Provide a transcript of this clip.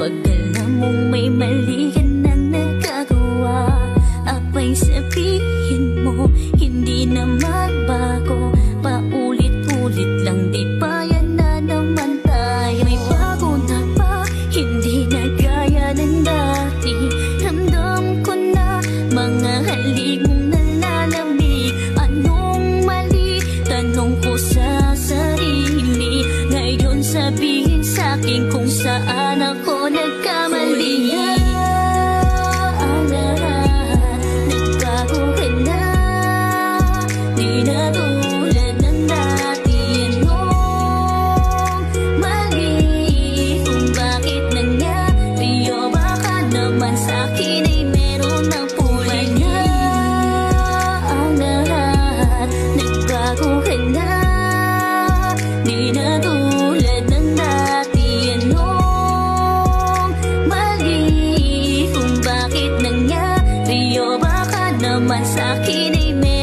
Pag alam mong may mali ka nang nagagawa, abay sabihin mo, hindi na magbago. Paulit-ulit lang, di ba yan na naman tayo? May bago na ba, hindi na gaya ng dati. Ramdam ko na mga halik mong nalalamig. Anong mali? Tanong ko sa sarili. Ngayon sabihin sa'kin kung saan ako nagkamali. Ang lahat, nagbago ka na. Di na tulad ng dati. Anong mali? Kung bakit nangyari? O baka naman sa'kin ay meron ng puli na. Ang lahat, nagbago ka na. Di na tulad ng dati. Anong mali? Kung bakit nangyari? O baka naman sa'kin ay meron